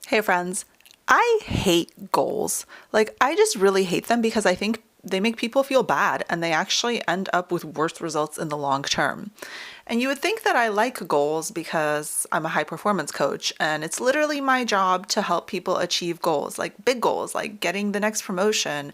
Hey friends, I hate goals. I just really hate them because I think they make people feel bad and they actually end up with worse results in the long term. And you would think that I like goals because I'm a high performance coach and it's literally my job to help people achieve goals, like big goals, like getting the next promotion,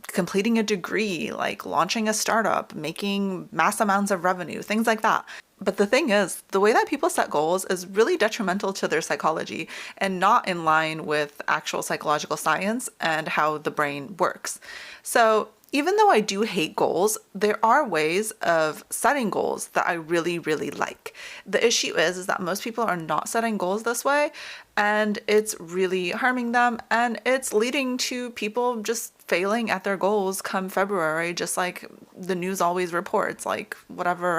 completing a degree, like launching a startup, making mass amounts of revenue, things like that. But the thing is, the way that people set goals is really detrimental to their psychology and not in line with actual psychological science and how the brain works. So, even though I do hate goals, there are ways of setting goals that I really, really like. The issue is that most people are not setting goals this way, and it's really harming them, and it's leading to people just failing at their goals come February, just like the news always reports, like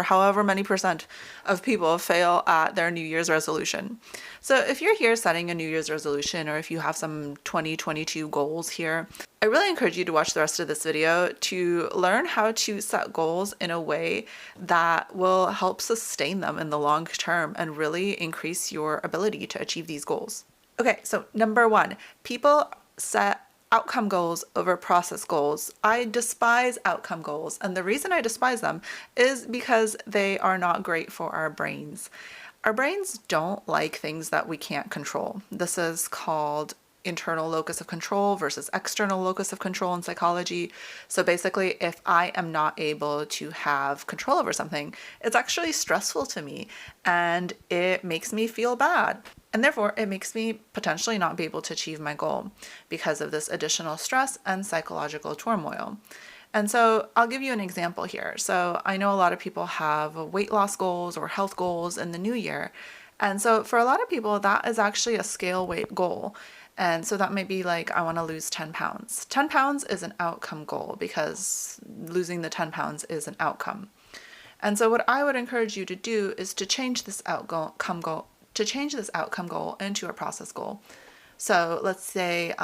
however many percent of people fail at their New Year's resolution. So if you're here setting a New Year's resolution, or if you have some 2022 goals here, I really encourage you to watch the rest of this video to learn how to set goals in a way that will help sustain them in the long term and really increase your ability to achieve these goals. Okay, so number one, people set outcome goals over process goals. I despise outcome goals, and the reason I despise them is because they are not great for our brains. Our brains don't like things that we can't control. This is called internal locus of control versus external locus of control in psychology. So basically, if I am not able to have control over something, it's actually stressful to me and it makes me feel bad. And therefore, it makes me potentially not be able to achieve my goal because of this additional stress and psychological turmoil. And so I'll give you an example here. So I know a lot of people have weight loss goals or health goals in the new year. And so for a lot of people, that is actually a scale weight goal. And so that might be like, I want to lose 10 pounds. 10 pounds is an outcome goal because losing the 10 pounds is an outcome. And so what I would encourage you to do is to change this outcome goal into a process goal. So let's say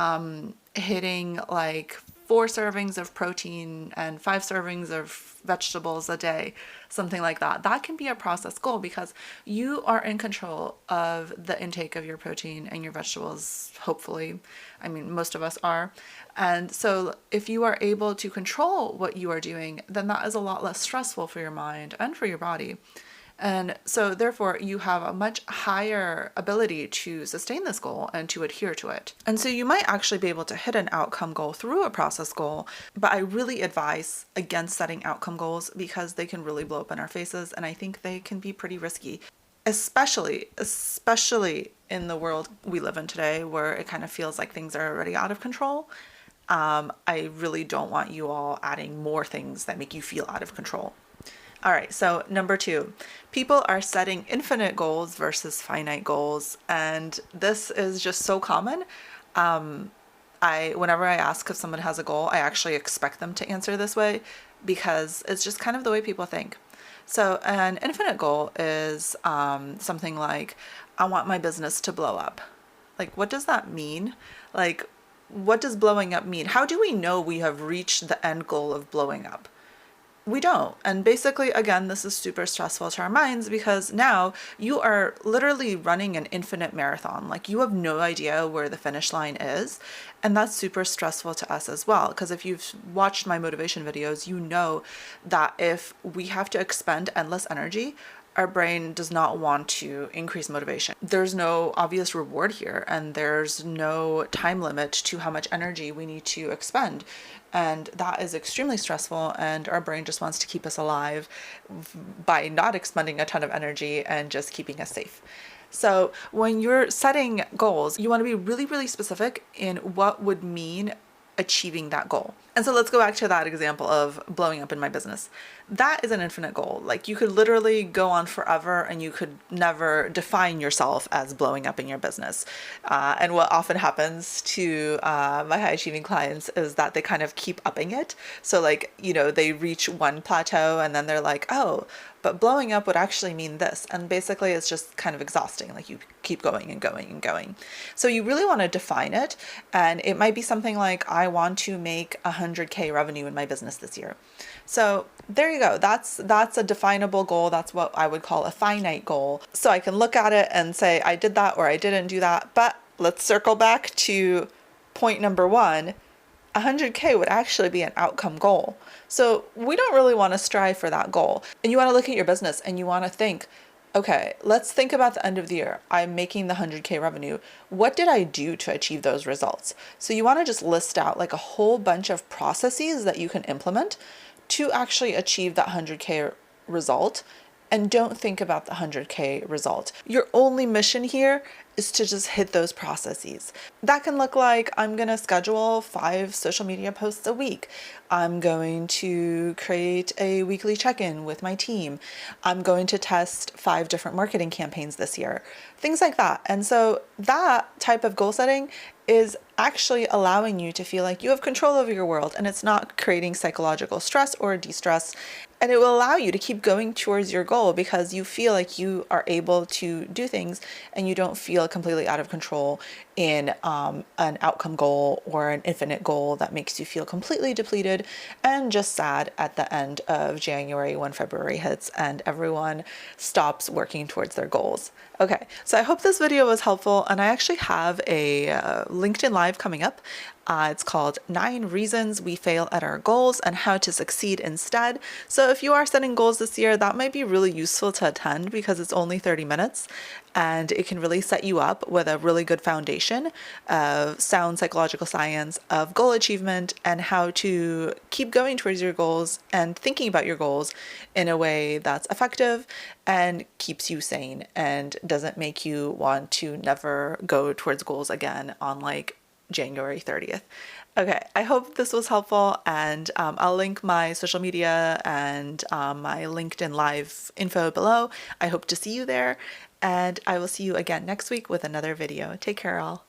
hitting like 4 servings of protein and 5 servings of vegetables a day, something like that. That can be a process goal because you are in control of the intake of your protein and your vegetables, hopefully. I mean, most of us are. And so if you are able to control what you are doing, then that is a lot less stressful for your mind and for your body. And so therefore you have a much higher ability to sustain this goal and to adhere to it. And so you might actually be able to hit an outcome goal through a process goal, but I really advise against setting outcome goals because they can really blow up in our faces, and I think they can be pretty risky, especially in the world we live in today where it kind of feels like things are already out of control. I really don't want you all adding more things that make you feel out of control. All right, so number 2, people are setting infinite goals versus finite goals, and this is just so common. Whenever I ask if someone has a goal, I actually expect them to answer this way because it's just kind of the way people think. So an infinite goal is something like, I want my business to blow up. Like, what does that mean? Like, what does blowing up mean? How do we know we have reached the end goal of blowing up? We don't. And basically, again, this is super stressful to our minds because now you are literally running an infinite marathon. Like, you have no idea where the finish line is. And that's super stressful to us as well. Because if you've watched my motivation videos, you know that if we have to expend endless energy, our brain does not want to increase motivation. There's no obvious reward here, and there's no time limit to how much energy we need to expend. And that is extremely stressful, and our brain just wants to keep us alive by not expending a ton of energy and just keeping us safe. So when you're setting goals, you want to be really, really specific in what would mean achieving that goal. And so let's go back to that example of blowing up in my business. That is an infinite goal. Like, you could literally go on forever and you could never define yourself as blowing up in your business. And what often happens to my high achieving clients is that they kind of keep upping it. So like, they reach one plateau and then they're like, oh, but blowing up would actually mean this. And basically it's just kind of exhausting. Like, you keep going and going and going. So you really want to define it. And it might be something like, I want to make 100K revenue in my business this year. So there you go. That's a definable goal. That's what I would call a finite goal. So I can look at it and say, I did that or I didn't do that, but let's circle back to point number one. 100K would actually be an outcome goal. So we don't really want to strive for that goal. And you want to look at your business and you want to think, okay, let's think about the end of the year. I'm making the 100K revenue. What did I do to achieve those results? So you want to just list out like a whole bunch of processes that you can implement to actually achieve that 100K result. And don't think about the 100K result. Your only mission here is to just hit those processes. That can look like, I'm going to schedule 5 social media posts a week. I'm going to create a weekly check-in with my team. I'm going to test 5 different marketing campaigns this year. Things like that. And so that type of goal setting is actually allowing you to feel like you have control over your world, and it's not creating psychological stress or de-stress. And it will allow you to keep going towards your goal because you feel like you are able to do things and you don't feel completely out of control in an outcome goal or an infinite goal that makes you feel completely depleted and just sad at the end of January when February hits and everyone stops working towards their goals. Okay, so I hope this video was helpful, and I actually have a LinkedIn Live coming up. It's called 9 Reasons We Fail at Our Goals and How to Succeed Instead. So if you are setting goals this year, that might be really useful to attend because it's only 30 minutes and it can really set you up with a really good foundation of sound psychological science, of goal achievement, and how to keep going towards your goals and thinking about your goals in a way that's effective and keeps you sane and doesn't make you want to never go towards goals again on like January 30th. Okay, I hope this was helpful, and I'll link my social media and my LinkedIn Live info below. I hope to see you there, and I will see you again next week with another video. Take care, all.